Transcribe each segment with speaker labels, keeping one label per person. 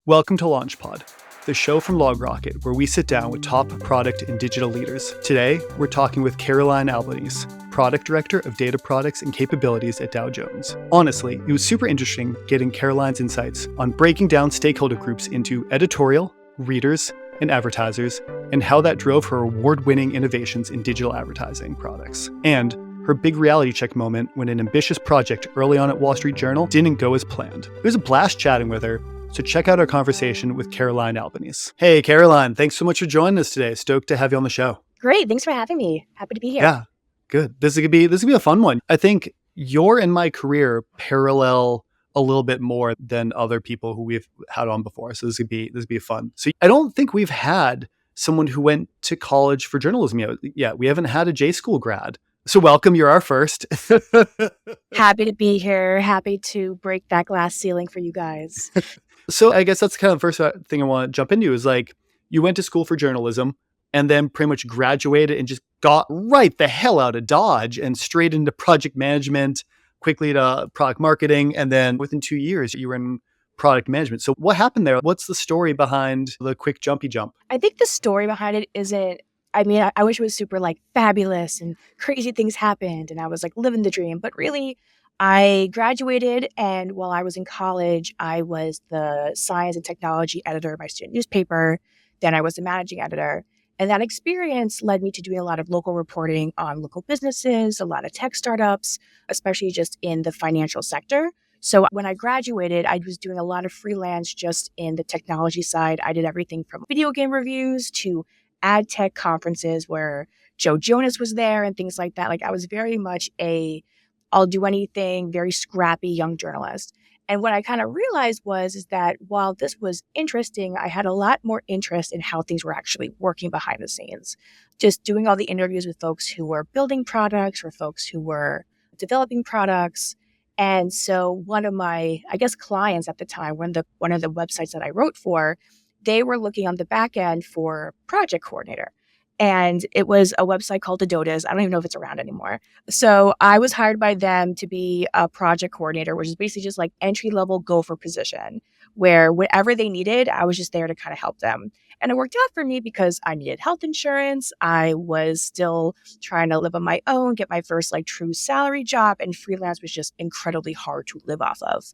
Speaker 1: Welcome to LaunchPod, the show from LogRocket where we sit down with top product and digital leaders. Today, we're talking with Caroline Albanese, Product Director of Data Products and Capabilities at Dow Jones. Honestly, it was super interesting getting Caroline's insights on breaking down stakeholder groups into editorial, readers, and advertisers, and how that drove her award-winning innovations in digital advertising products. And her big reality check moment when an ambitious project early on at Wall Street Journal didn't go as planned. It was a blast chatting with her, so check out our conversation with Caroline Albanese. Hey, Caroline, thanks so much for joining us today. Stoked to have you on the show.
Speaker 2: Great. Thanks for having me. Happy to be here.
Speaker 1: Yeah, good. This is gonna be a fun one. I think your and my career parallel a little bit more than other people who we've had on before. So this would be fun. So I don't think we've had someone who went to college for journalism yet. We haven't had a J school grad. So welcome, you're our first.
Speaker 2: Happy to be here. Happy to break that glass ceiling for you guys.
Speaker 1: So I guess that's kind of the first thing I want to jump into is like, you went to school for journalism and then pretty much graduated and just got right the hell out of Dodge and straight into project management, quickly to product marketing. And then within 2 years, you were in product management. So what happened there? What's the story behind the quick jumpy jump?
Speaker 2: I think the story behind it isn't, I wish it was super like fabulous and crazy things happened and I was like living the dream, but really I graduated, and while I was in college, I was the science and technology editor of my student newspaper. Then I was the managing editor. And that experience led me to doing a lot of local reporting on local businesses, a lot of tech startups, especially just in the financial sector. So when I graduated, I was doing a lot of freelance just in the technology side. I did everything from video game reviews to ad tech conferences where Joe Jonas was there and things like that. Like I was very much I'll do anything, very scrappy young journalist. And what I kind of realized is that while this was interesting, I had a lot more interest in how things were actually working behind the scenes. Just doing all the interviews with folks who were building products or folks who were developing products. And so one of my, clients at the time, one of the websites that I wrote for, they were looking on the back end for project coordinator. And it was a website called Adodas. I don't even know if it's around anymore. So I was hired by them to be a project coordinator, which is basically just like entry-level gopher position, where whatever they needed, I was just there to kind of help them. And it worked out for me because I needed health insurance. I was still trying to live on my own, get my first like true salary job, and freelance was just incredibly hard to live off of.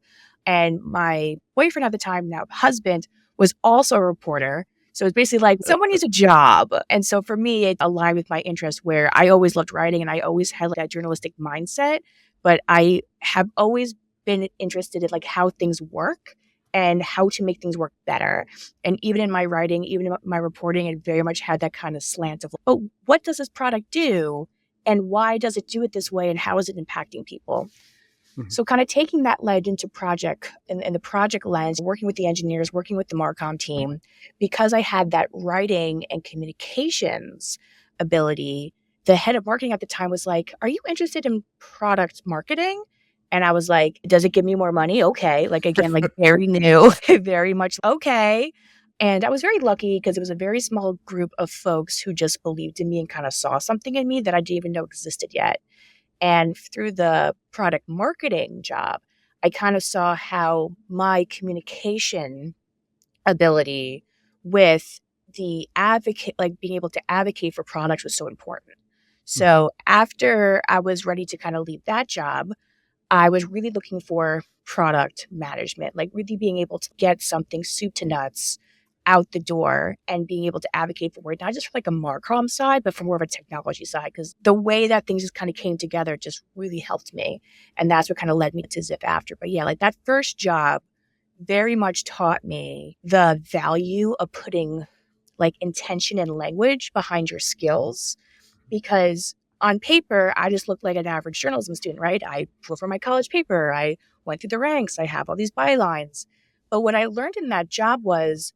Speaker 2: And my boyfriend at the time, now husband, was also a reporter. So it's basically like someone needs a job. And so for me, it aligned with my interest where I always loved writing and I always had like that journalistic mindset, but I have always been interested in like how things work and how to make things work better. And even in my writing, even in my reporting, it very much had that kind of slant of, oh, what does this product do? And why does it do it this way? And how is it impacting people? Mm-hmm. So kind of taking that led into project and the project lens, working with the engineers, working with the Marcom team, because I had that writing and communications ability, the head of marketing at the time was like, are you interested in product marketing? And I was like, does it give me more money? Okay. Like, again, like very new, very much okay. And I was very lucky because it was a very small group of folks who just believed in me and kind of saw something in me that I didn't even know existed yet. And through the product marketing job, I kind of saw how my communication ability with the advocate, like being able to advocate for products was so important. So after I was ready to kind of leave that job, I was really looking for product management, like really being able to get something soup to nuts out the door and being able to advocate for it, not just from like a Marcom side, but from more of a technology side, because the way that things just kind of came together just really helped me. And that's what kind of led me to Ziff after. But yeah, like that first job very much taught me the value of putting like intention and language behind your skills, because on paper, I just looked like an average journalism student, right? I wrote for my college paper. I went through the ranks. I have all these bylines. But what I learned in that job was,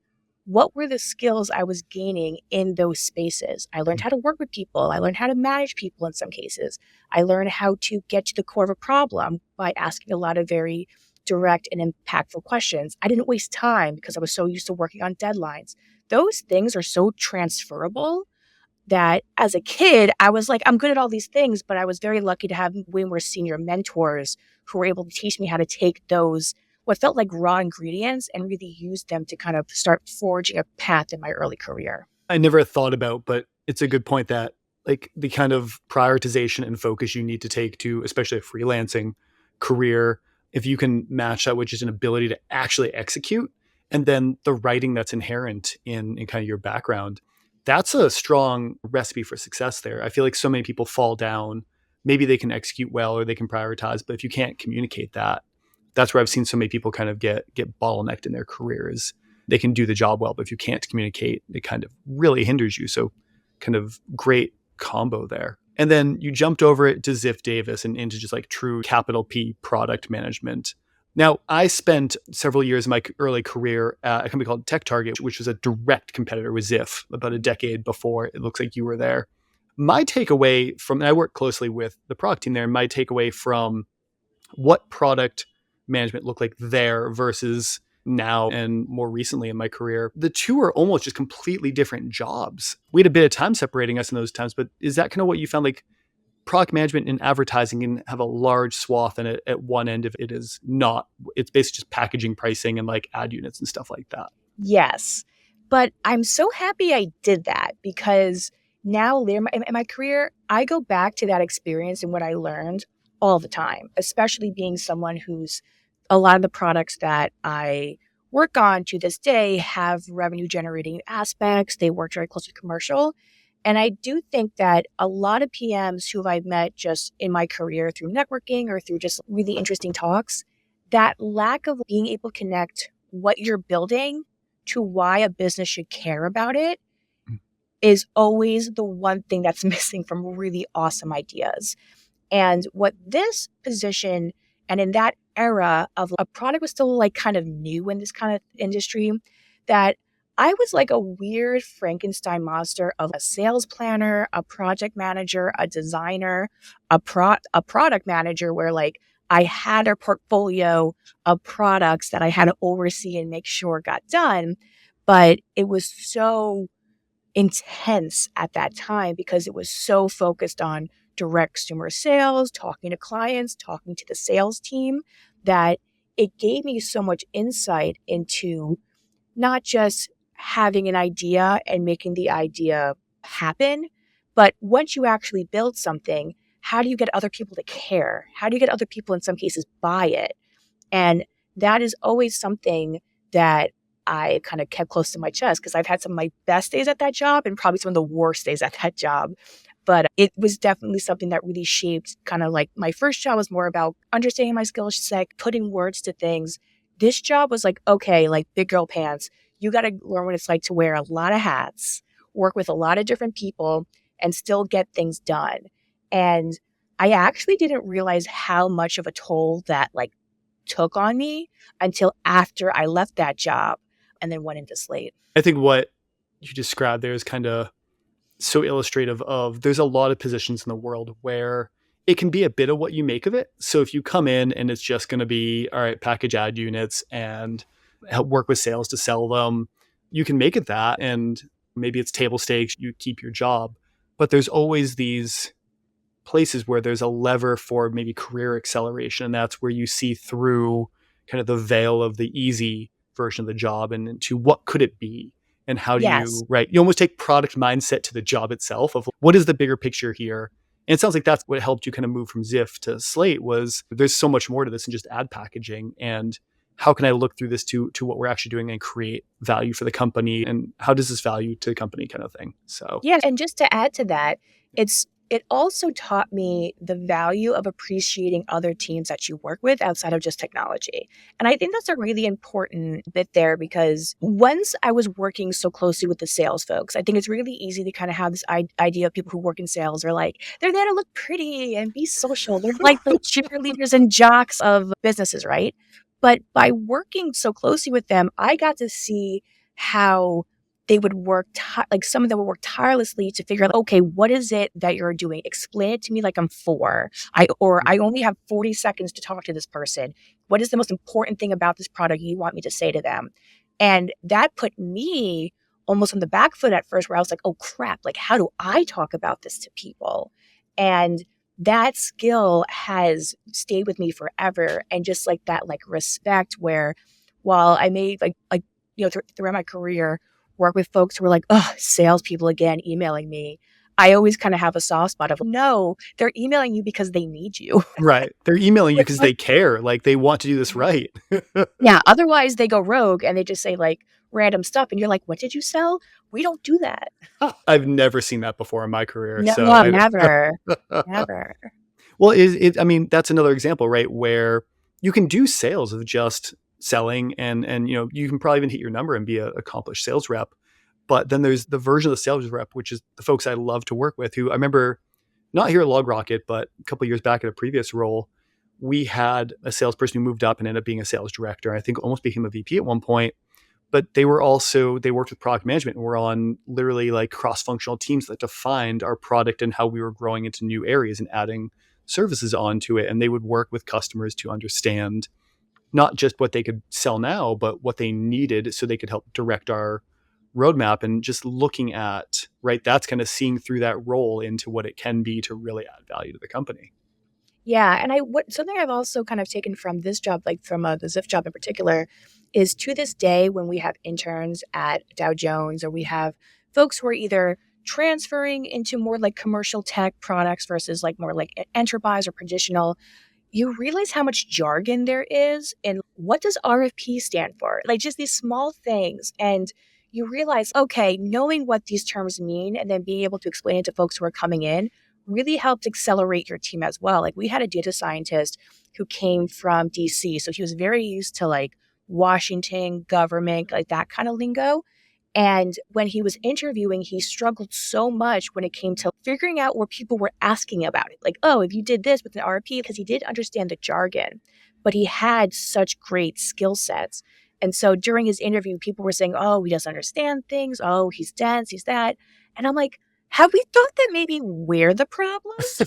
Speaker 2: what were the skills I was gaining in those spaces? I learned how to work with people. I learned how to manage people in some cases. I learned how to get to the core of a problem by asking a lot of very direct and impactful questions. I didn't waste time because I was so used to working on deadlines. Those things are so transferable that as a kid, I was like, I'm good at all these things, but I was very lucky to have way more senior mentors who were able to teach me how to take those what felt like raw ingredients and really used them to kind of start forging a path in my early career.
Speaker 1: I never thought about, but it's a good point that like the kind of prioritization and focus you need to take to, especially a freelancing career, if you can match that with just an ability to actually execute, and then the writing that's inherent in kind of your background, that's a strong recipe for success there. I feel like so many people fall down. Maybe they can execute well or they can prioritize, but if you can't communicate that, that's where I've seen so many people kind of get bottlenecked in their careers. They can do the job well, but if you can't communicate, it kind of really hinders you. So kind of great combo there. And then you jumped over it to Ziff Davis and into just like true capital P product management. Now, I spent several years in my early career at a company called Tech Target, which was a direct competitor with Ziff about a decade before. It looks like you were there. My takeaway from, and I work closely with the product team there, and my takeaway from what product management looked like there versus now and more recently in my career, the two are almost just completely different jobs. We had a bit of time separating us in those times, but is that kind of what you found? Like product management and advertising can have a large swath, and at one end of it is not. It's basically just packaging, pricing, and like ad units and stuff like that.
Speaker 2: Yes. But I'm so happy I did that because now later in my career, I go back to that experience and what I learned all the time, especially being someone who's a lot of the products that I work on to this day have revenue generating aspects. They work very closely with commercial. And I do think that a lot of PMs who I've met just in my career through networking or through just really interesting talks, that lack of being able to connect what you're building to why a business should care about it is always the one thing that's missing from really awesome ideas. And what this position and in that era of a product was still like kind of new in this kind of industry, that I was like a weird Frankenstein monster of a sales planner, a project manager, a designer, a product manager, where like I had a portfolio of products that I had to oversee and make sure got done. But it was so intense at that time because it was so focused on direct consumer sales, talking to clients, talking to the sales team, that it gave me so much insight into not just having an idea and making the idea happen, but once you actually build something, how do you get other people to care? How do you get other people, in some cases, buy it? And that is always something that I kind of kept close to my chest because I've had some of my best days at that job and probably some of the worst days at that job. But it was definitely something that really shaped kind of like my first job was more about understanding my skill set, putting words to things. This job was like, okay, like big girl pants. You got to learn what it's like to wear a lot of hats, work with a lot of different people, and still get things done. And I actually didn't realize how much of a toll that like took on me until after I left that job and then went into Slate.
Speaker 1: I think what you described there is kind of so illustrative of there's a lot of positions in the world where it can be a bit of what you make of it. So if you come in and it's just going to be, all right, package ad units and help work with sales to sell them, you can make it that. And maybe it's table stakes, you keep your job. But there's always these places where there's a lever for maybe career acceleration. And that's where you see through kind of the veil of the easy version of the job and into what could it be? And how do
Speaker 2: Yes.
Speaker 1: you, right? You almost take product mindset to the job itself of what is the bigger picture here? And it sounds like that's what helped you kind of move from Ziff to Slate was there's so much more to this than just ad packaging. And how can I look through this to what we're actually doing and create value for the company? And how does this value to the company kind of thing? So
Speaker 2: Yeah. And just to add to that, it also taught me the value of appreciating other teams that you work with outside of just technology. And I think that's a really important bit there because once I was working so closely with the sales folks, I think it's really easy to kind of have this idea of people who work in sales are like, they're there to look pretty and be social. They're like the cheerleaders and jocks of businesses, right? But by working so closely with them, I got to see how they would work, like some of them would work tirelessly to figure out, okay, what is it that you're doing? Explain it to me like I'm four. I only have 40 seconds to talk to this person. What is the most important thing about this product you want me to say to them? And that put me almost on the back foot at first where I was like, oh crap, like how do I talk about this to people? And that skill has stayed with me forever. And just like that, like respect where while I may throughout my career work with folks who are like, oh, salespeople again, emailing me. I always kind of have a soft spot of, no, they're emailing you because they need you.
Speaker 1: Right. They're emailing you
Speaker 2: Like,
Speaker 1: because they care. Like they want to do this right.
Speaker 2: yeah. Otherwise they go rogue and they just say like random stuff. And you're like, what did you sell? We don't do that.
Speaker 1: I've never seen that before in my career.
Speaker 2: No,
Speaker 1: So
Speaker 2: never, never.
Speaker 1: well, I mean, that's another example, right? Where you can do sales of just selling and you can probably even hit your number and be an accomplished sales rep. But then there's the version of the sales rep, which is the folks I love to work with, who I remember not here at LogRocket, but a couple of years back at a previous role, we had a salesperson who moved up and ended up being a sales director. I think almost became a VP at one point. But they worked with product management and were on literally like cross-functional teams that defined our product and how we were growing into new areas and adding services onto it. And they would work with customers to understand not just what they could sell now, but what they needed so they could help direct our roadmap. And just looking at, right, that's kind of seeing through that role into what it can be to really add value to the company.
Speaker 2: Yeah, and something I've also kind of taken from this job, like from the Ziff job in particular, is to this day when we have interns at Dow Jones or we have folks who are either transferring into more like commercial tech products versus like more like enterprise or traditional, you realize how much jargon there is and what does RFP stand for? Like just these small things. And you realize, okay, knowing what these terms mean and then being able to explain it to folks who are coming in really helped accelerate your team as well. Like we had a data scientist who came from DC. So he was very used to like Washington, government, like that kind of lingo. And when he was interviewing, he struggled so much when it came to figuring out where people were asking about it. Like, oh, if you did this with an RFP, because he did understand the jargon, but he had such great skill sets. And so during his interview, people were saying, oh, he doesn't understand things. Oh, he's dense, he's that. And I'm like, have we thought that maybe we're the problems?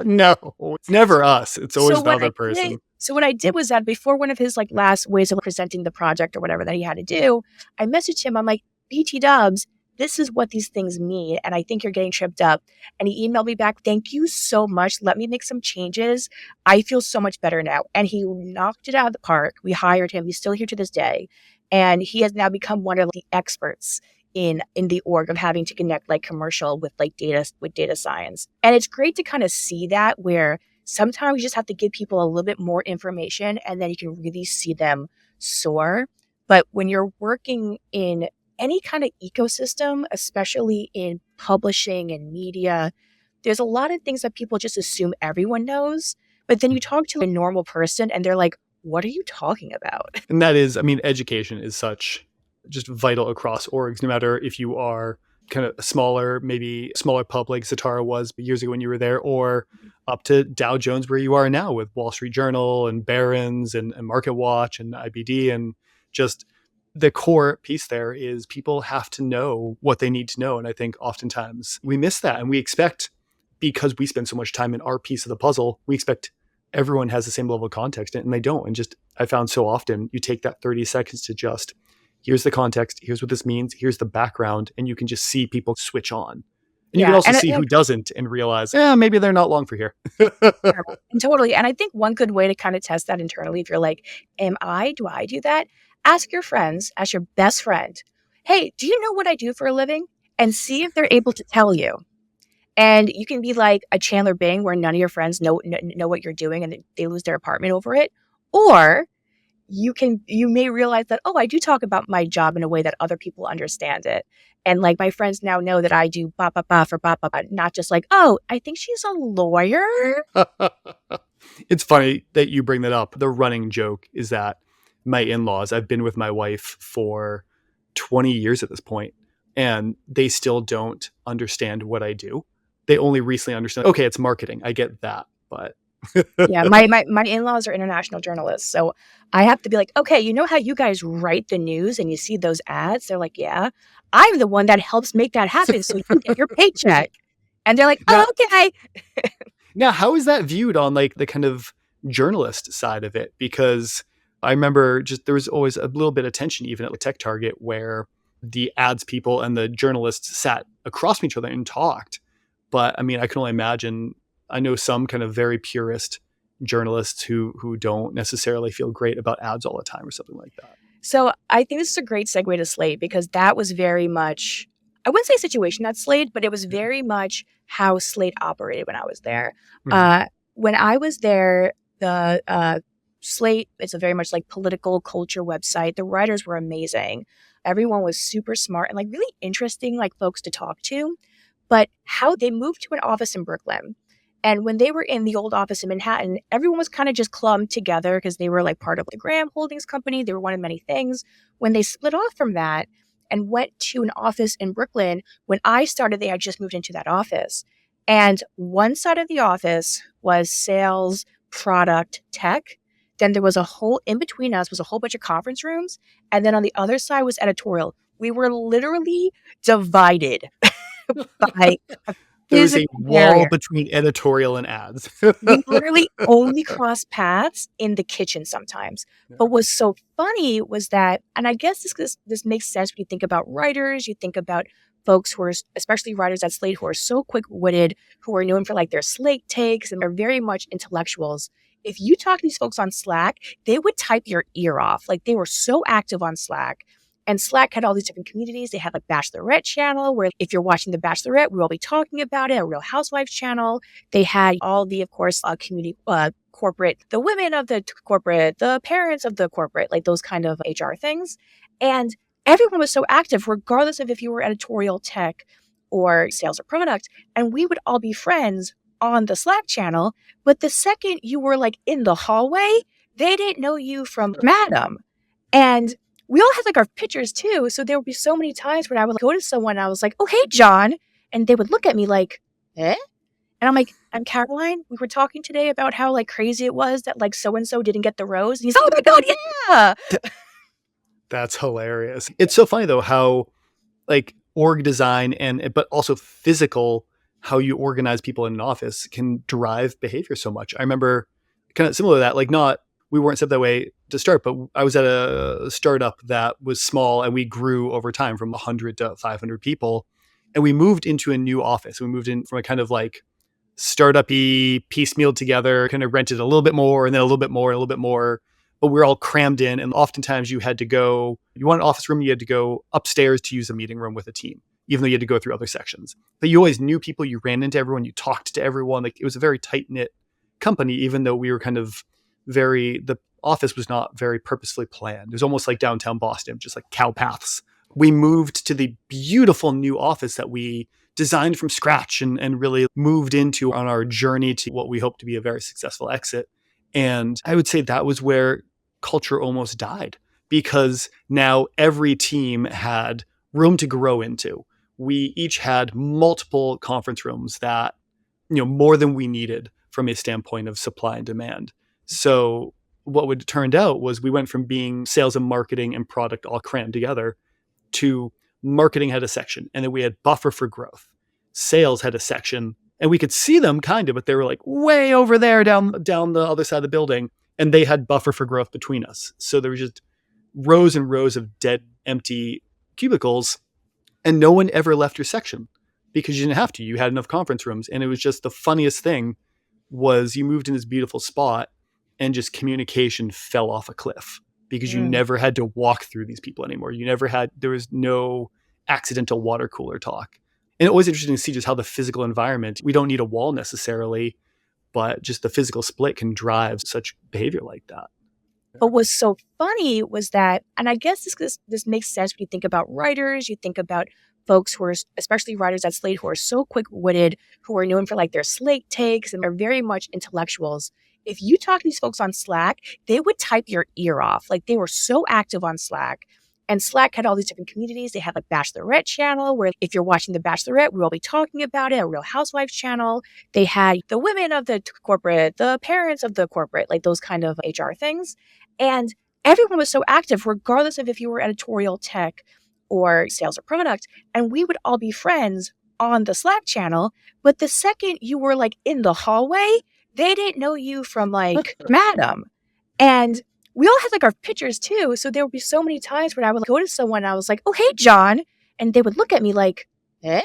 Speaker 1: No, it's never us. It's always the other person.
Speaker 2: So what I did was that before one of his like last ways of presenting the project or whatever that he had to do, I messaged him. I'm like, BT Dubs, this is what these things mean. And I think you're getting tripped up. And he emailed me back, thank you so much. Let me make some changes. I feel so much better now. And he knocked it out of the park. We hired him. He's still here to this day. And he has now become one of the experts in the org of having to connect like commercial with like data science. And it's great to kind of see that where sometimes you just have to give people a little bit more information and then you can really see them soar. But when you're working in any kind of ecosystem, especially in publishing and media, there's a lot of things that people just assume everyone knows. But then you talk to a normal person and they're like, what are you talking about?
Speaker 1: And that is, I mean, education is such just vital across orgs, no matter if you are kind of a smaller, maybe smaller pub like Zatara was years ago when you were there, or up to Dow Jones where you are now with Wall Street Journal and Barron's and Market Watch and IBD. And just the core piece there is people have to know what they need to know. And I think oftentimes we miss that. And we expect, because we spend so much time in our piece of the puzzle, we expect everyone has the same level of context and they don't. And just, I found so often you take that 30 seconds to just, here's the context, here's what this means, here's the background, and you can just see people switch on. And you can also see who doesn't and realize, maybe they're not long for here.
Speaker 2: And totally. And I think one good way to kind of test that internally, if you're like, do I do that? Ask your friends, ask your best friend, hey, do you know what I do for a living? And see if they're able to tell you. And you can be like a Chandler Bing where none of your friends know what you're doing and they lose their apartment over it. Or you may realize that, I do talk about my job in a way that other people understand it. And like my friends now know that I do ba ba ba for ba ba ba, not just like, I think she's a lawyer.
Speaker 1: It's funny that you bring that up. The running joke is that my in-laws, I've been with my wife for 20 years at this point, and they still don't understand what I do. They only recently understand, okay, it's marketing. I get that, but
Speaker 2: yeah, my in-laws are international journalists. So I have to be like, okay, you know how you guys write the news and you see those ads? They're like, yeah, I'm the one that helps make that happen so you get your paycheck. And they're like, okay.
Speaker 1: Now, how is that viewed on like the kind of journalist side of it? Because I remember there was always a little bit of tension even at Tech Target where the ads people and the journalists sat across from each other and talked. But I mean, I can only imagine I know some kind of very purist journalists who don't necessarily feel great about ads all the time or something like that.
Speaker 2: So I think this is a great segue to Slate because that was very much, I wouldn't say a situation at Slate, but it was very much how Slate operated when I was there.
Speaker 1: Mhm.
Speaker 2: When I was there, the Slate is a very much like political culture website. The writers were amazing. Everyone was super smart and like really interesting, like folks to talk to. But how they moved to an office in Brooklyn. And when they were in the old office in Manhattan, everyone was kind of just clumped together because they were like part of the Graham Holdings company. They were one of many things. When they split off from that and went to an office in Brooklyn, when I started, they had just moved into that office. And one side of the office was sales, product, tech. Then there was a whole, in between us was a whole bunch of conference rooms. And then on the other side was editorial. We were literally divided by a
Speaker 1: There was a
Speaker 2: physical
Speaker 1: wall
Speaker 2: barrier.
Speaker 1: between editorial and ads.
Speaker 2: We literally only crossed paths in the kitchen sometimes.
Speaker 1: Yeah.
Speaker 2: But what's so funny was that, and I guess this makes sense when you think about writers, you think about folks who are, especially writers at Slate, who are so quick-witted, who are known for like their Slate takes, and they're very much intellectuals. If you talk to these folks on Slack, they would type your ear off. Like they were so active on Slack. And Slack had all these different communities. They had like Bachelorette channel, where if you're watching The Bachelorette, we'll be talking about it. A Real Housewives channel. They had all the, of course, community, corporate, the women of the corporate, the parents of the corporate, like those kind of HR things. And everyone was so active, regardless of if you were editorial, tech, or sales or product. And we would all be friends on the Slack channel. But the second you were like in the hallway, they didn't know you from Madam. And we all had like our pictures too. So there would be so many times when I would go to someone and I was like, oh, hey, John. And they would look at me like, eh? And I'm like, I'm Caroline. We were talking today about how like crazy it was that like so-and-so didn't get the rose. And he's like, oh my God, yeah.
Speaker 1: That's hilarious. It's so funny though how like org design but also physical, how you organize people in an office can drive behavior so much. I remember kind of similar to that, like we weren't set that way to start, but I was at a startup that was small and we grew over time from 100 to 500 people. And we moved into a new office. We moved in from a kind of like startup-y, piecemeal together, kind of rented a little bit more and then a little bit more, and a little bit more. But we were all crammed in. And oftentimes you had to go, you want an office room, you had to go upstairs to use a meeting room with a team, even though you had to go through other sections. But you always knew people, you ran into everyone, you talked to everyone. Like it was a very tight-knit company, even though we were kind of the office was not very purposefully planned. It was almost like downtown Boston, just like cow paths. We moved to the beautiful new office that we designed from scratch and really moved into on our journey to what we hope to be a very successful exit. And I would say that was where culture almost died, because now every team had room to grow into. We each had multiple conference rooms that, more than we needed from a standpoint of supply and demand. So what would turned out was we went from being sales and marketing and product all crammed together to marketing had a section, and then we had buffer for growth. Sales had a section, and we could see them kind of, but they were like way over there down the other side of the building, and they had buffer for growth between us. So there was just rows and rows of dead, empty cubicles, and no one ever left your section because you didn't have to. You had enough conference rooms, and it was just the funniest thing was you moved in this beautiful spot and just communication fell off a cliff because you never had to walk through these people anymore. There was no accidental water cooler talk. And it was interesting to see just how the physical environment, we don't need a wall necessarily, but just the physical split can drive such behavior like that.
Speaker 2: But what's so funny was that, and I guess this makes sense when you think about writers, you think about folks who are, especially writers at Slate, who are so quick-witted, who are known for like their Slate takes, and they're very much intellectuals. If you talk to these folks on Slack, they would type your ear off. Like they were so active on Slack. And Slack had all these different communities. They had like Bachelorette channel, where if you're watching The Bachelorette, we'll be talking about it. A Real Housewives channel. They had the women of the corporate, the parents of the corporate, like those kind of HR things. And everyone was so active, regardless of if you were editorial, tech, or sales or product. And we would all be friends on the Slack channel. But the second you were like in the hallway, they didn't know you from like Madam. And we all had like our pictures too. So there would be so many times when I would go to someone and I was like, oh, hey, John. And they would look at me like, eh?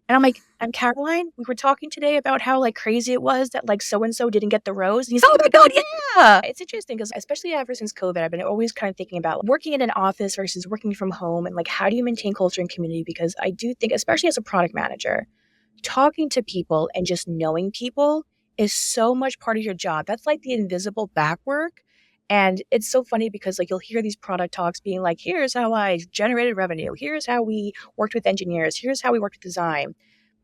Speaker 2: And And I'm like, I'm Caroline. We were talking today about how like crazy it was that like so and so didn't get the rose. And he's like, oh my God, yeah. It's interesting because especially ever since COVID, I've been always kind of thinking about working in an office versus working from home and like how do you maintain culture and community? Because I do think, especially as a product manager, talking to people and just knowing people is so much part of your job. That's like the invisible back work. And it's so funny because like you'll hear these product talks being like, here's how I generated revenue. Here's how we worked with engineers. Here's how we worked with design.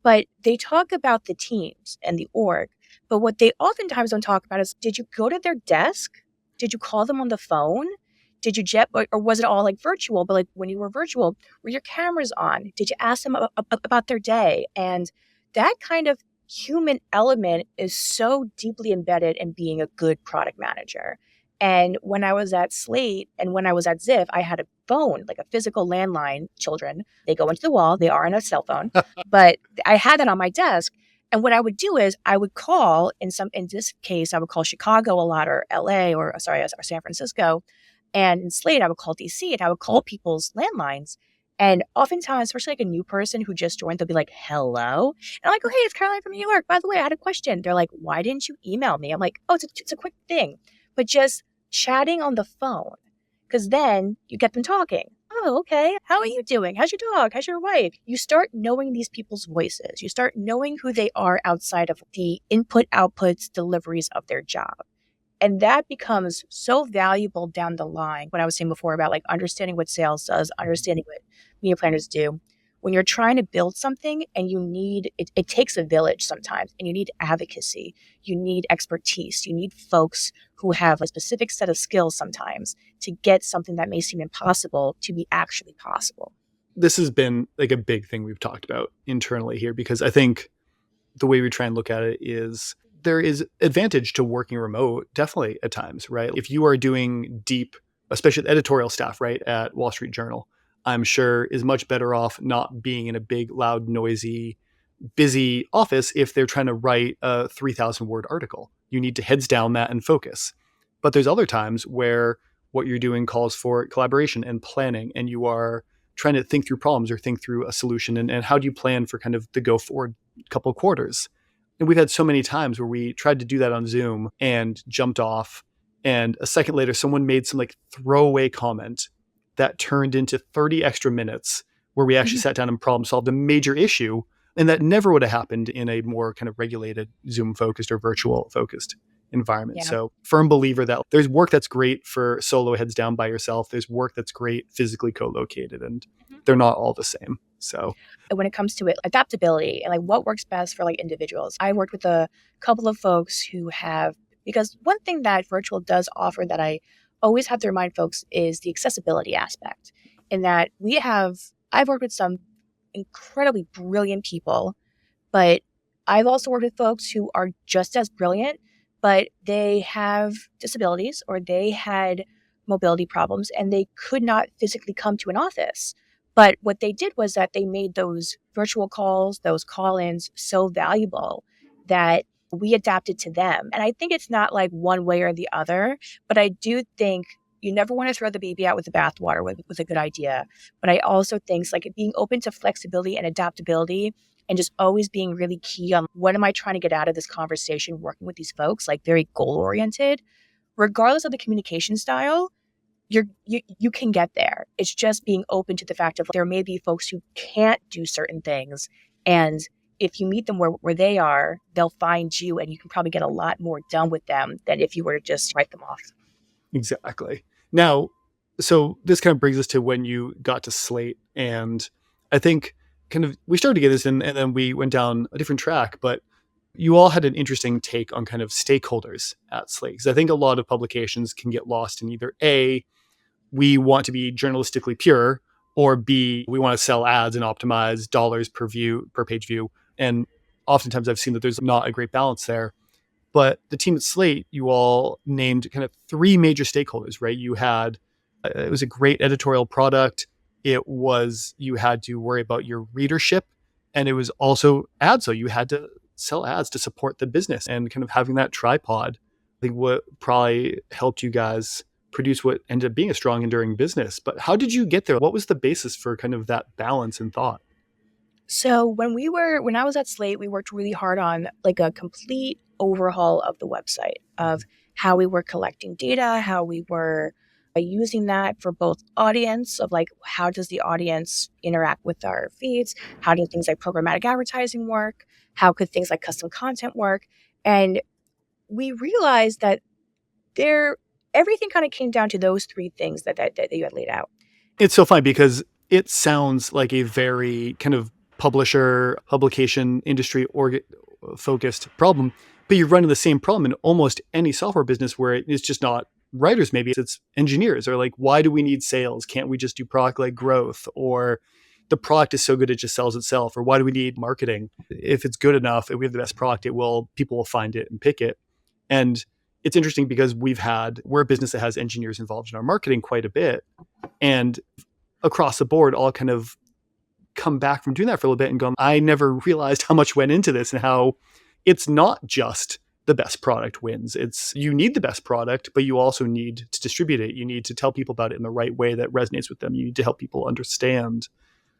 Speaker 2: But they talk about the teams and the org. But what they oftentimes don't talk about is, did you go to their desk? Did you call them on the phone? Did you jet, or was it all like virtual? But like when you were virtual, were your cameras on? Did you ask them about their day? And that kind of human element is so deeply embedded in being a good product manager. And when I was at Slate and when I was at Ziff, I had a phone, like a physical landline. Children, they go into the wall, they are on a cell phone, but I had that on my desk. And what I would do is I would call in this case, I would call Chicago a lot, or LA, or San Francisco. And in Slate, I would call DC and I would call people's landlines. And oftentimes, especially like a new person who just joined, they'll be like, hello. And I'm like, oh, hey, it's Caroline from New York. By the way, I had a question. They're like, why didn't you email me? I'm like, oh, it's a quick thing. But just chatting on the phone, because then you get them talking. Oh, okay. How are you doing? How's your dog? How's your wife? You start knowing these people's voices. You start knowing who they are outside of the input, outputs, deliveries of their job. And that becomes so valuable down the line. What I was saying before about like understanding what sales does, understanding what media planners do. When you're trying to build something and you need, it takes a village sometimes, and you need advocacy, you need expertise, you need folks who have a specific set of skills sometimes to get something that may seem impossible to be actually possible.
Speaker 1: This has been like a big thing we've talked about internally here, because I think the way we try and look at it is there is advantage to working remote, definitely at times, right? If you are doing deep, especially the editorial staff, right, at Wall Street Journal, I'm sure is much better off not being in a big, loud, noisy, busy office if they're trying to write a 3,000 word article. You need to heads down that and focus. But there's other times where what you're doing calls for collaboration and planning, and you are trying to think through problems or think through a solution. And how do you plan for kind of the go forward couple quarters? And we've had so many times where we tried to do that on Zoom and jumped off. And a second later, someone made some like throwaway comment that turned into 30 extra minutes where we actually sat down and problem solved a major issue. And that never would have happened in a more kind of regulated Zoom focused or virtual focused environment.
Speaker 2: Yeah.
Speaker 1: So firm believer that there's work that's great for solo heads down by yourself. There's work that's great physically co-located, and they're not all the same. So
Speaker 2: when it comes to it, adaptability and like what works best for like individuals. I worked with a couple of folks who have, because one thing that virtual does offer that I always have to remind folks is the accessibility aspect, in that I've worked with some incredibly brilliant people, but I've also worked with folks who are just as brilliant, but they have disabilities or they had mobility problems and they could not physically come to an office. But what they did was that they made those virtual calls, those call-ins so valuable that we adapted to them. And I think it's not like one way or the other, but I do think you never want to throw the baby out with the bathwater with a good idea. But I also think it's like being open to flexibility and adaptability and just always being really key on what am I trying to get out of this conversation working with these folks, like very goal-oriented, regardless of the communication style. You can get there. It's just being open to the fact of there may be folks who can't do certain things. And if you meet them where they are, they'll find you and you can probably get a lot more done with them than if you were to just write them off.
Speaker 1: Exactly. Now, so this kind of brings us to when you got to Slate. And I think kind of we started to get this in, and then we went down a different track, but you all had an interesting take on kind of stakeholders at Slate. Because I think a lot of publications can get lost in either A, we want to be journalistically pure, or B, we want to sell ads and optimize dollars per page view. And oftentimes I've seen that there's not a great balance there. But the team at Slate, you all named kind of three major stakeholders, right? You had, it was a great editorial product. You had to worry about your readership, and it was also ads. So you had to sell ads to support the business, and kind of having that tripod, I think what probably helped you guys produce what ended up being a strong, enduring business. But how did you get there? What was the basis for kind of that balance and thought?
Speaker 2: So when I was at Slate, we worked really hard on like a complete overhaul of the website of how we were collecting data, how we were using that for both audience of like how does the audience interact with our feeds, how do things like programmatic advertising work, how could things like custom content work, and we realized that there everything kind of came down to those three things that you had laid out.
Speaker 1: It's so funny because it sounds like a very kind of publication industry focused problem, but you're running the same problem in almost any software business where it's just not writers, maybe it's engineers, or like, why do we need sales? Can't we just do product led growth? Or the product is so good it just sells itself, or why do we need marketing? If it's good enough, if we have the best product, people will find it and pick it. And it's interesting because we're a business that has engineers involved in our marketing quite a bit. And across the board, all kind of come back from doing that for a little bit and go, I never realized how much went into this and how it's not just the best product wins. You need the best product, but you also need to distribute it. You need to tell people about it in the right way that resonates with them. You need to help people understand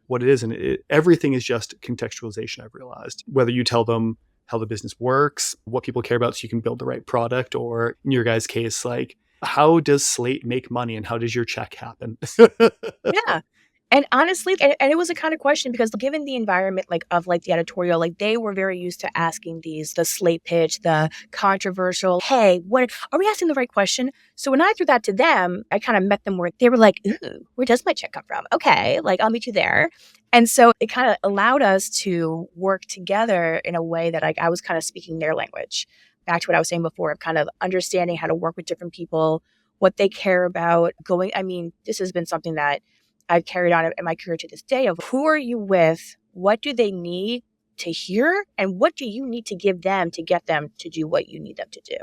Speaker 1: what it is. And everything is just contextualization, I've realized. Whether you tell them how the business works, what people care about so you can build the right product, or in your guys' case, like, how does Slate make money and how does your check happen?
Speaker 2: Yeah. And honestly, and it was a kind of question because given the environment of the editorial, like they were very used to asking the Slate pitch, the controversial, hey, what are we asking the right question? So when I threw that to them, I kind of met them where they were like, ooh, where does my check come from? Okay, like I'll meet you there. And so it kind of allowed us to work together in a way that I was kind of speaking their language. Back to what I was saying before of kind of understanding how to work with different people, what they care about this has been something that I've carried on in my career to this day of who are you with? What do they need to hear? And what do you need to give them to get them to do what you need them to do?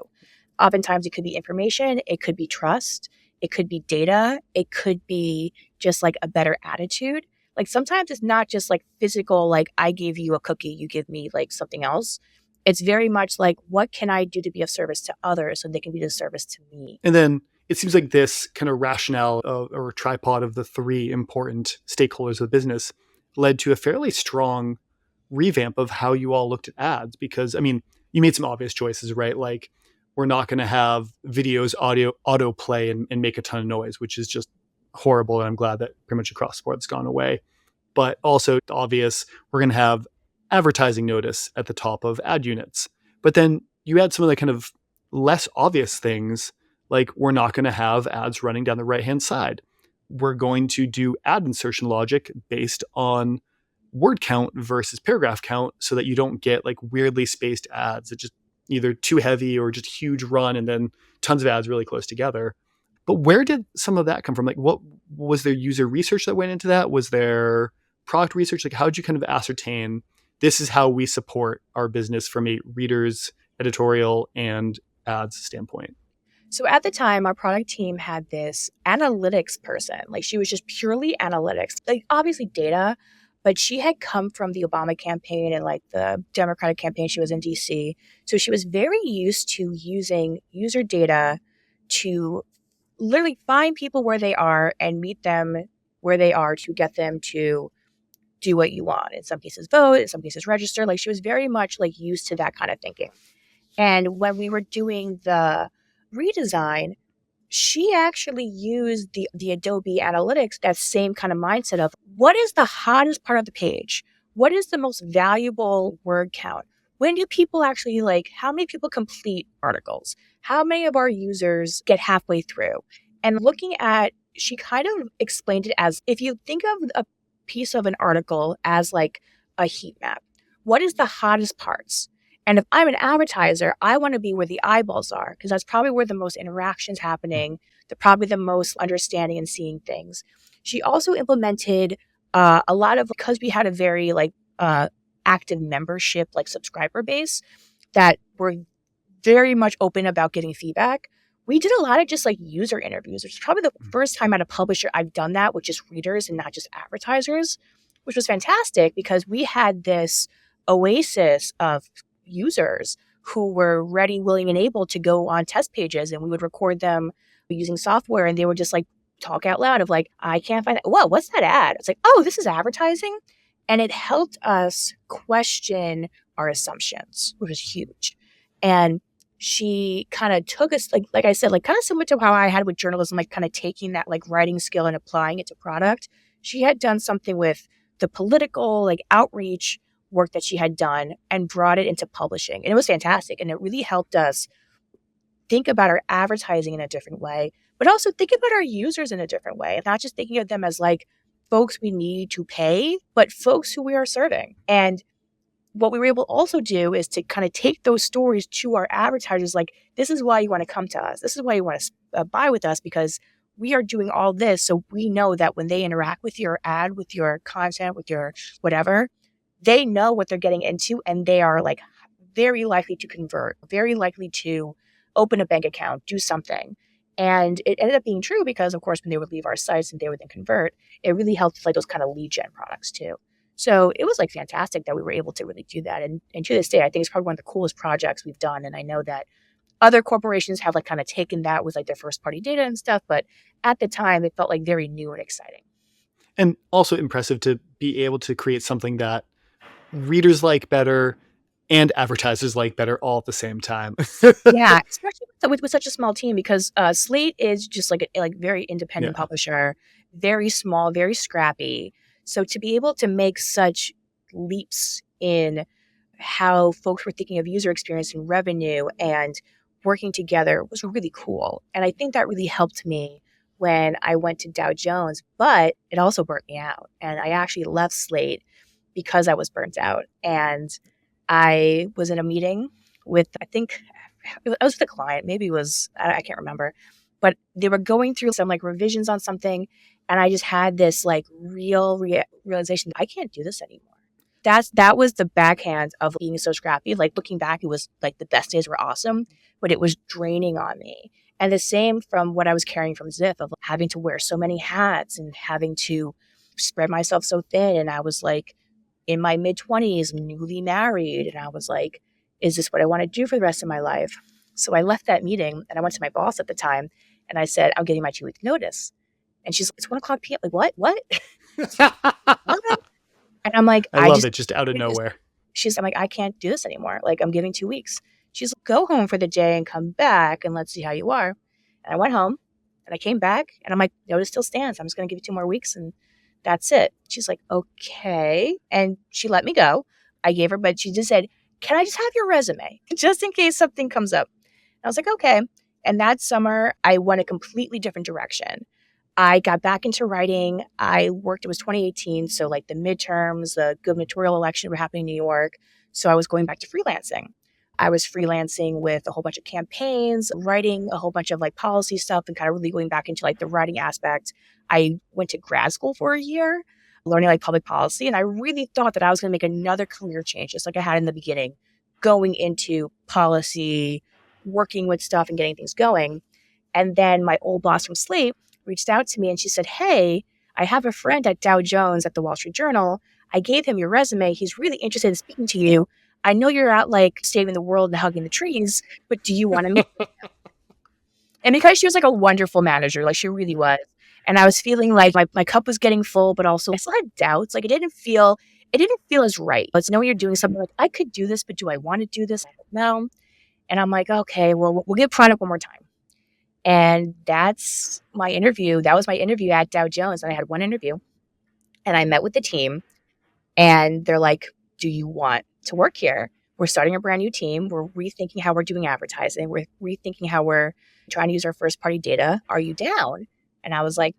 Speaker 2: Oftentimes it could be information. It could be trust. It could be data. It could be just like a better attitude. Like sometimes it's not just like physical, like I gave you a cookie, you give me like something else. It's very much like, what can I do to be of service to others so they can be of service to me?
Speaker 1: And then it seems like this kind of rationale or tripod of the three important stakeholders of the business led to a fairly strong revamp of how you all looked at ads. Because, you made some obvious choices, right? Like, we're not going to have videos auto play and make a ton of noise, which is just horrible. And I'm glad that pretty much across the board it's gone away. But also obvious, we're going to have advertising notice at the top of ad units. But then you add some of the kind of less obvious things, like we're not going to have ads running down the right-hand side. We're going to do ad insertion logic based on word count versus paragraph count so that you don't get like weirdly spaced ads that just either too heavy or just huge run and then tons of ads really close together. But where did some of that come from? Like, what was there user research that went into that? Was there product research? Like, how did you kind of ascertain this is how we support our business from a reader's editorial and ads standpoint?
Speaker 2: So at the time, our product team had this analytics person. Like she was just purely analytics, like obviously data, but she had come from the Obama campaign and like the Democratic campaign. She was in DC. So she was very used to using user data to literally find people where they are and meet them where they are to get them to do what you want. In some cases, vote, in some cases, register. Like she was very much like used to that kind of thinking. And when we were doing the redesign, she actually used the Adobe Analytics, that same kind of mindset of what is the hottest part of the page? What is the most valuable word count? When do people actually how many people complete articles? How many of our users get halfway through? And she kind of explained it as if you think of a piece of an article as like a heat map, what is the hottest parts? And if I'm an advertiser, I want to be where the eyeballs are because that's probably where the most interaction's happening. They're probably the most understanding and seeing things. She also implemented a lot of, because we had a very active membership, subscriber base that were very much open about getting feedback. We did a lot of just user interviews, which is probably the first time at a publisher I've done that with just readers and not just advertisers, which was fantastic because we had this oasis of users who were ready, willing, and able to go on test pages, and we would record them using software, and they would just talk out loud of I can't find that. Whoa, what's that ad? It's oh, this is advertising. And it helped us question our assumptions, which was huge. And she kind of took us, like I said, like kind of similar to how I had with journalism, like kind of taking that like writing skill and applying it to product. She had done something with the political like outreach work that she had done and brought it into publishing. And it was fantastic. And it really helped us think about our advertising in a different way, but also think about our users in a different way. Not just thinking of them as like folks we need to pay, but folks who we are serving. And what we were able to also do is to kind of take those stories to our advertisers, like, this is why you want to come to us. This is why you want to buy with us, because we are doing all this. So we know that when they interact with your ad, with your content, with your whatever, they know what they're getting into, and they are like very likely to convert, very likely to open a bank account, do something. And it ended up being true because, of course, when they would leave our sites and they would then convert, it really helped like those kind of lead gen products too. So it was like fantastic that we were able to really do that. And to this day, I think it's probably one of the coolest projects we've done. And I know that other corporations have like kind of taken that with like their first party data and stuff. But at the time, it felt like very new and exciting.
Speaker 1: And also impressive to be able to create something that readers like better and advertisers like better all at the same time.
Speaker 2: Yeah, especially with such a small team, because Slate is just like a like very independent publisher, very small, very scrappy. So to be able to make such leaps in how folks were thinking of user experience and revenue and working together was really cool. And I think that really helped me when I went to Dow Jones, but it also burnt me out. And I actually left Slate because I was burnt out. And I was in a meeting with, I think, I was with a client, maybe it was, I can't remember, but they were going through some like revisions on something. And I just had this like realization, I can't do this anymore. That was the backhand of being so scrappy. Like looking back, it was like the best days were awesome, but it was draining on me. And the same from what I was carrying from Ziff of having to wear so many hats and having to spread myself so thin. And I was like in my mid-20s, newly married. And I was like, is this what I want to do for the rest of my life? So I left that meeting and I went to my boss at the time and I said, I'm getting my 2-week notice. And she's like, it's 1:00 p.m. Like, what? What? And I'm like,
Speaker 1: I love it, just out of nowhere.
Speaker 2: I'm like, I can't do this anymore. Like, I'm giving 2 weeks. She's like, go home for the day and come back and let's see how you are. And I went home and I came back and I'm like, notice still stands. I'm just going to give you 2 more weeks and that's it. She's like, okay. And she let me go. I gave her, but she just said, can I just have your resume just in case something comes up? And I was like, okay. And that summer I went a completely different direction. I got back into writing. I worked, it was 2018. So like the midterms, the gubernatorial election were happening in New York. So I was going back to freelancing. I was freelancing with a whole bunch of campaigns, writing a whole bunch of like policy stuff and kind of really going back into like the writing aspect. I went to grad school for a year, learning like public policy. And I really thought that I was going to make another career change, just like I had in the beginning, going into policy, working with stuff and getting things going. And then my old boss from Slate reached out to me and she said, hey, I have a friend at Dow Jones at the Wall Street Journal. I gave him your resume. He's really interested in speaking to you. I know you're out like saving the world and hugging the trees, but do you want to meet? And because she was like a wonderful manager, like she really was. And I was feeling like my cup was getting full, but also I still had doubts. Like it didn't feel as right. It's when you're doing something like, I could do this, but do I want to do this? I don't know. And I'm like, okay, well, we'll give product one more time. And that's my interview. That was my interview at Dow Jones. And I had one interview and I met with the team and they're like, do you want to work here? We're starting a brand new team. We're rethinking how we're doing advertising. We're rethinking how we're trying to use our first party data. Are you down? And I was like,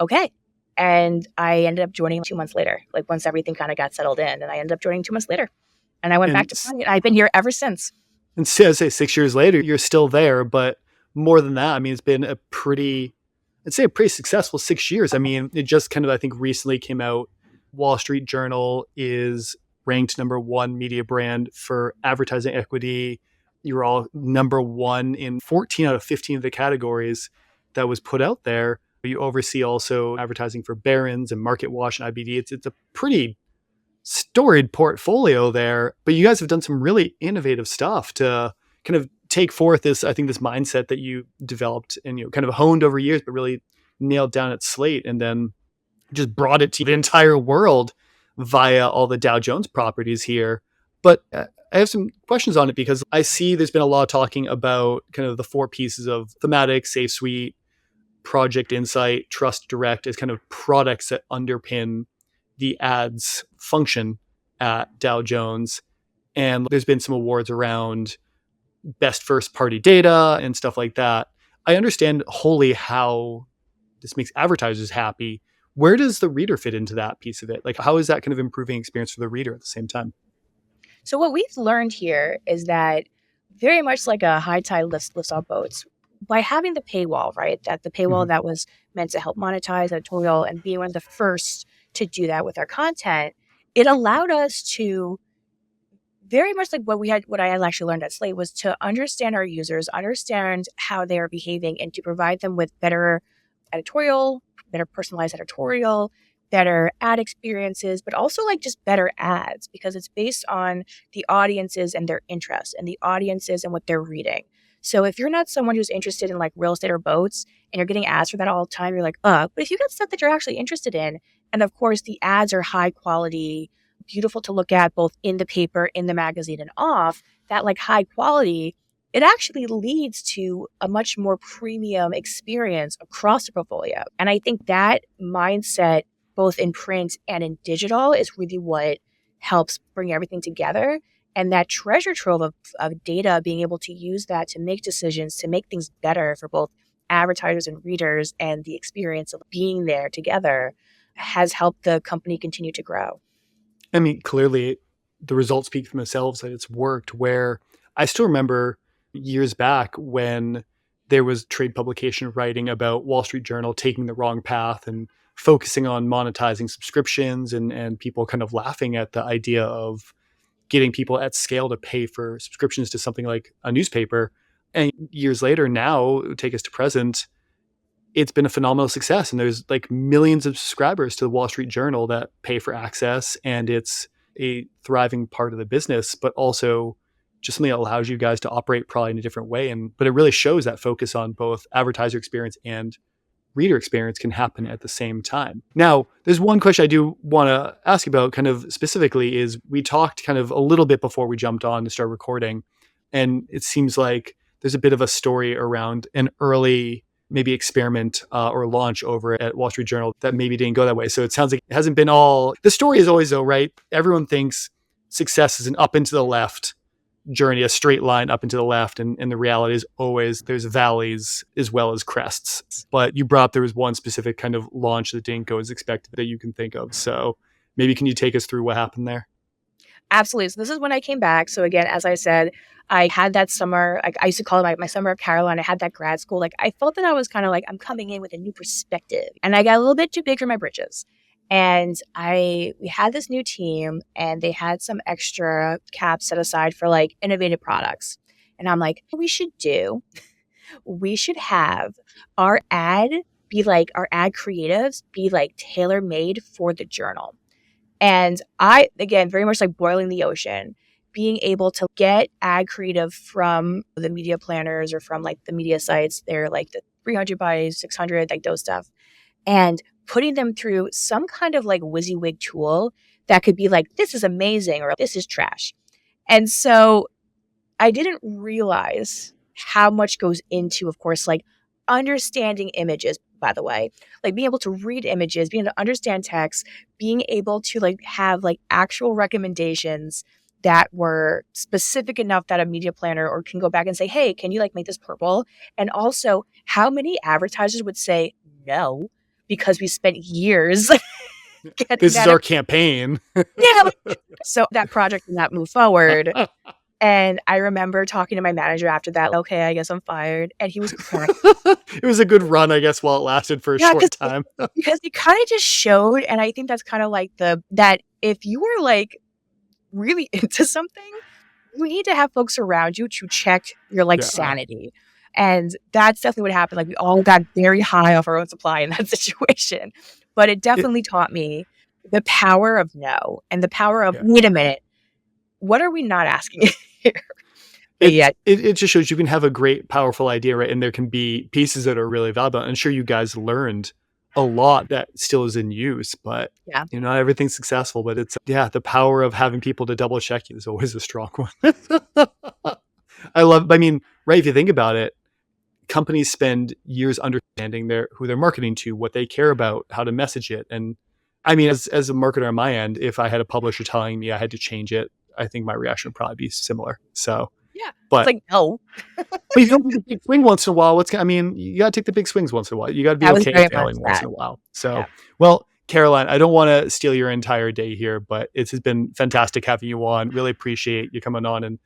Speaker 2: okay. And I ended up joining 2 months later, like once everything kind of got settled in. And I ended up joining 2 months later. And I went back to planning it. I've been here ever since.
Speaker 1: And so, I'd say 6 years later, you're still there, but more than that, I mean, it's been a pretty successful 6 years. I mean, it just kind of, I think recently came out, Wall Street Journal is ranked #1 media brand for advertising equity. You're all #1 in 14 out of 15 of the categories that was put out there. You oversee also advertising for Barron's and Market Watch and IBD. It's a pretty storied portfolio there, but you guys have done some really innovative stuff to kind of take forth this mindset that you developed and kind of honed over years, but really nailed down at Slate and then just brought it to the entire world. via all the Dow Jones properties here. But I have some questions on it because I see there's been a lot of talking about kind of the four pieces of thematic, safe suite, project insight, trust direct as kind of products that underpin the ads function at Dow Jones. And there's been some awards around best first party data and stuff like that. I understand wholly how this makes advertisers happy. Where does the reader fit into that piece of it? Like, how is that kind of improving experience for the reader at the same time?
Speaker 2: So what we've learned here is that very much like a high tide lifts all boats. By having the paywall, right? That the paywall
Speaker 1: Mm-hmm.
Speaker 2: that was meant to help monetize editorial and being one of the first to do that with our content, it allowed us to very much like what I had actually learned at Slate was to understand our users, understand how they are behaving, and to provide them with better editorial, better personalized editorial, better ad experiences, but also like just better ads because it's based on the audiences and their interests and the audiences and what they're reading. So if you're not someone who's interested in like real estate or boats and you're getting ads for that all the time, you're like, but if you get stuff that you're actually interested in, and of course the ads are high quality, beautiful to look at both in the paper, in the magazine, and off, that like high quality, it actually leads to a much more premium experience across the portfolio. And I think that mindset, both in print and in digital, is really what helps bring everything together. And that treasure trove of data, being able to use that to make decisions, to make things better for both advertisers and readers, and the experience of being there together has helped the company continue to grow.
Speaker 1: I mean, clearly the results speak for themselves that it's worked. Where I still remember years back when there was trade publication writing about Wall Street Journal taking the wrong path and focusing on monetizing subscriptions and people kind of laughing at the idea of getting people at scale to pay for subscriptions to something like a newspaper. And years later now, take us to present, it's been a phenomenal success. And there's like millions of subscribers to the Wall Street Journal that pay for access. And it's a thriving part of the business, but also just something that allows you guys to operate probably in a different way. But it really shows that focus on both advertiser experience and reader experience can happen at the same time. Now, there's one question I do want to ask about kind of specifically is we talked kind of a little bit before we jumped on to start recording. And it seems like there's a bit of a story around an early maybe experiment or launch over at Wall Street Journal that maybe didn't go that way. So it sounds like it hasn't been all, the story is always though, right? Everyone thinks success is an up and to the left journey, a straight line up and to the left. And the reality is always there's valleys as well as crests. But you brought up there was one specific kind of launch that didn't go as expected that you can think of. So maybe can you take us through what happened there?
Speaker 2: Absolutely. So this is when I came back. So again, as I said, I had that summer, like I used to call it my summer of Caroline. I had that grad school. Like I felt that I was kind of like, I'm coming in with a new perspective. And I got a little bit too big for my britches. And we had this new team and they had some extra caps set aside for like innovative products. And I'm like, we should have our ad creatives be like tailor made for the journal. And I, again, very much like boiling the ocean, being able to get ad creative from the media planners or from like the media sites, they're like the 300 by 600, like those stuff, and putting them through some kind of like WYSIWYG tool that could be like, this is amazing or this is trash. And so I didn't realize how much goes into, of course, like understanding images, by the way, like being able to read images, being able to understand text, being able to like have like actual recommendations that were specific enough that a media planner or can go back and say, hey, can you like make this purple? And also how many advertisers would say no, because we spent years getting
Speaker 1: This is
Speaker 2: that.
Speaker 1: our campaign.
Speaker 2: Yeah. So that project did not move forward. And I remember talking to my manager after that, okay, I guess I'm fired. And he was crying.
Speaker 1: It was a good run, I guess, while it lasted for a short time.
Speaker 2: Because it kind of just showed, and I think that's kind of like that if you were like really into something, you need to have folks around you to check your like sanity. And that's definitely what happened. Like we all got very high off our own supply in that situation. But it definitely taught me the power of no and the power of, wait a minute, what are we not asking here?
Speaker 1: It just shows you can have a great, powerful idea, right? And there can be pieces that are really valuable. I'm sure you guys learned a lot that still is in use, but
Speaker 2: Yeah.
Speaker 1: not everything's successful. But it's, the power of having people to double check you is always a strong one. I mean, right, if you think about it, companies spend years understanding who they're marketing to, what they care about, how to message it. And I mean, as a marketer on my end, if I had a publisher telling me I had to change it, I think my reaction would probably be similar. So,
Speaker 2: Yeah.
Speaker 1: but
Speaker 2: It's like, no.
Speaker 1: but you don't take the big swing once in a while. You got to take the big swings once in a while. You got to be
Speaker 2: That was
Speaker 1: okay
Speaker 2: very
Speaker 1: failing
Speaker 2: much
Speaker 1: once
Speaker 2: that.
Speaker 1: in a while. So,
Speaker 2: Yeah.
Speaker 1: well, Caroline, I don't want to steal your entire day here, but it has been fantastic having you on. Really appreciate you coming on and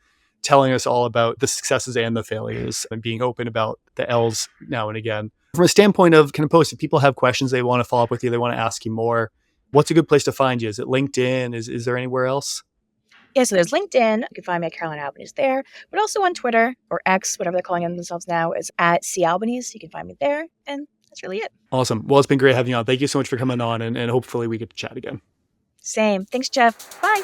Speaker 1: telling us all about the successes and the failures and being open about the L's now and again. From a standpoint of kind of post, if people have questions they want to follow up with you, they want to ask you more, what's a good place to find you? Is it LinkedIn? Is there anywhere else?
Speaker 2: Yeah, so there's LinkedIn. You can find me at Caroline Albanese there, but also on Twitter or X, whatever they're calling themselves now, is at @CAlbanese. You can find me there, and that's really it.
Speaker 1: Awesome. Well, it's been great having you on. Thank you so much for coming on, and hopefully we get to chat again.
Speaker 2: Same. Thanks, Jeff. Bye.